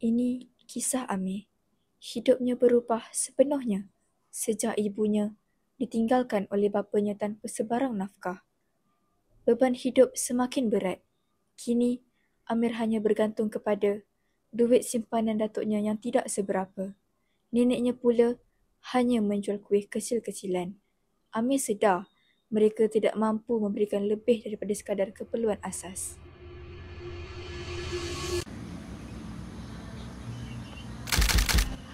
Ini kisah Amir. Hidupnya berubah sepenuhnya sejak ibunya ditinggalkan oleh bapanya tanpa sebarang nafkah. Beban hidup semakin berat. Kini, Amir hanya bergantung kepada duit simpanan datuknya yang tidak seberapa. Neneknya pula hanya menjual kuih kecil-kecilan. Amir sedar mereka tidak mampu memberikan lebih daripada sekadar keperluan asas.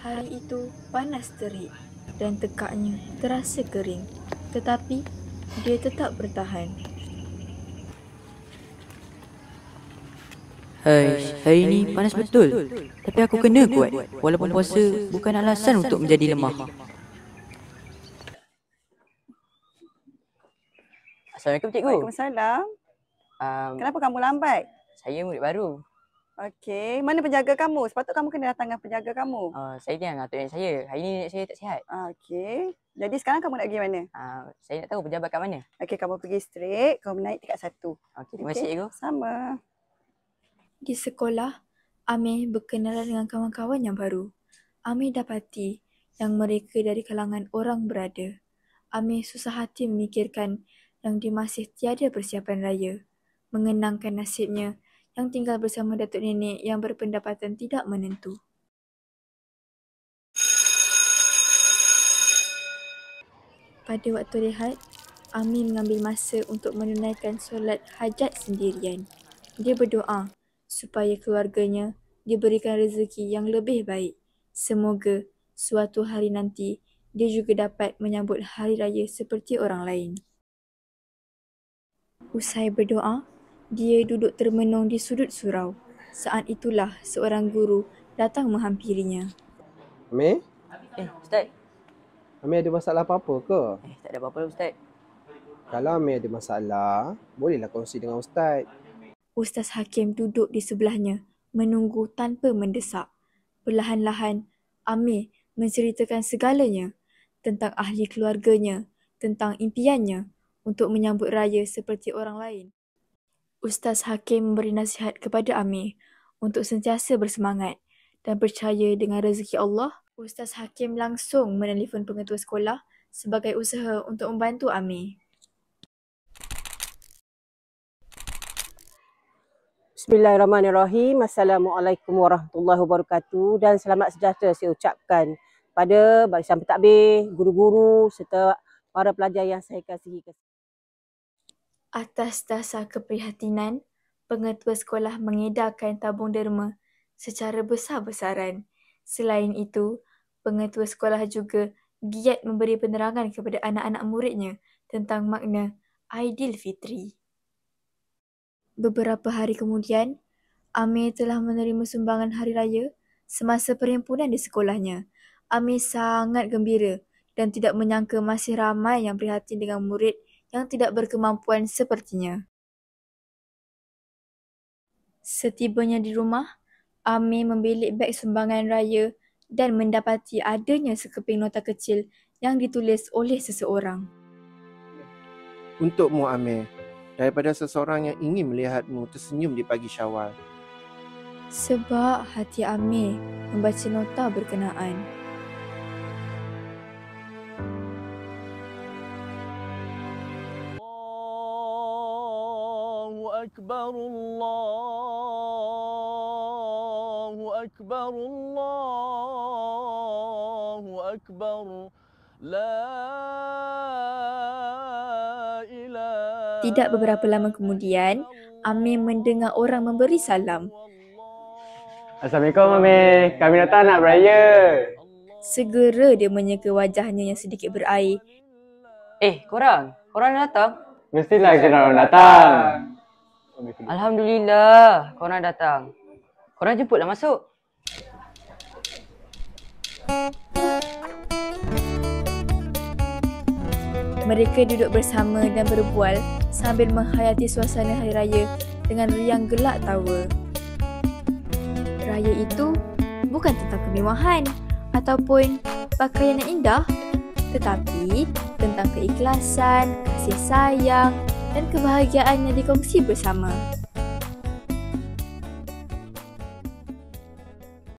Hari itu panas terik dan tekaknya terasa kering. Tetapi dia tetap bertahan. Hari ni panas betul. Tapi aku kena kuat. Walaupun puasa bukan alasan untuk menjadi lemah. Assalamualaikum cikgu. Waalaikumsalam. Kenapa kamu lambat? Saya murid baru. Okey, mana penjaga kamu? Sepatutnya kamu kena datang dengan penjaga kamu. Saya dengan atuk nenek saya. Hari ni nenek saya tak sihat. Okey. Jadi sekarang kamu nak pergi mana? Saya nak tahu pejabat kat mana. Okey, kamu pergi straight, kamu naik tingkat 1. Okey, terima kasih cikgu. Sama. Di sekolah, Amir berkenalan dengan kawan-kawan yang baru. Amir dapati yang mereka dari kalangan orang berada. Amir susah hati memikirkan yang dia masih tiada persiapan raya. Mengenangkan nasibnya yang tinggal bersama datuk nenek yang berpendapatan tidak menentu. Pada waktu rehat, Amir mengambil masa untuk menunaikan solat hajat sendirian. Dia berdoa supaya keluarganya diberikan rezeki yang lebih baik. Semoga suatu hari nanti dia juga dapat menyambut hari raya seperti orang lain. Usai berdoa, dia duduk termenung di sudut surau. Saat itulah seorang guru datang menghampirinya. Amir? Ustaz. Amir ada masalah apa-apa ke? Tak ada apa-apa Ustaz. Kalau Amir ada masalah, bolehlah kongsi dengan Ustaz. Ustaz Hakim duduk di sebelahnya, menunggu tanpa mendesak. Perlahan-lahan, Amir menceritakan segalanya tentang ahli keluarganya, tentang impiannya untuk menyambut raya seperti orang lain. Ustaz Hakim memberi nasihat kepada Amir untuk sentiasa bersemangat dan percaya dengan rezeki Allah. Ustaz Hakim langsung menelefon pengetua sekolah sebagai usaha untuk membantu Amir. Bismillahirrahmanirrahim. Assalamualaikum warahmatullahi wabarakatuh dan selamat sejahtera saya ucapkan pada barisan pentadbir, guru-guru serta para pelajar yang saya kasihi. Atas dasar keprihatinan, pengetua sekolah mengedarkan tabung derma secara besar-besaran. Selain itu, pengetua sekolah juga giat memberi penerangan kepada anak-anak muridnya tentang makna Aidilfitri. Beberapa hari kemudian, Amir telah menerima sumbangan hari raya semasa perhimpunan di sekolahnya. Amir sangat gembira dan tidak menyangka masih ramai yang prihatin dengan murid yang tidak berkemampuan sepertinya. Setibanya di rumah, Amir membilik beg sumbangan raya dan mendapati adanya sekeping nota kecil yang ditulis oleh seseorang. Untukmu Amir, daripada seseorang yang ingin melihatmu tersenyum di pagi Syawal. Sebab hati Amir membaca nota berkenaan. Allahu Akbar, Allahu Akbar, la ilaha. Tidak beberapa lama kemudian, Amir mendengar orang memberi salam. Assalamualaikum Amir, kami datang nak beraya. Segera dia menyeka wajahnya yang sedikit berair. Korang dah datang? Mestilah kita orang datang. Alhamdulillah, korang datang. Korang jemputlah masuk. Mereka duduk bersama dan berbual sambil menghayati suasana hari raya dengan riang gelak tawa. Raya itu bukan tentang kemewahan ataupun pakaian yang indah, tetapi tentang keikhlasan, kasih sayang dan kebahagiaan yang dikongsi bersama.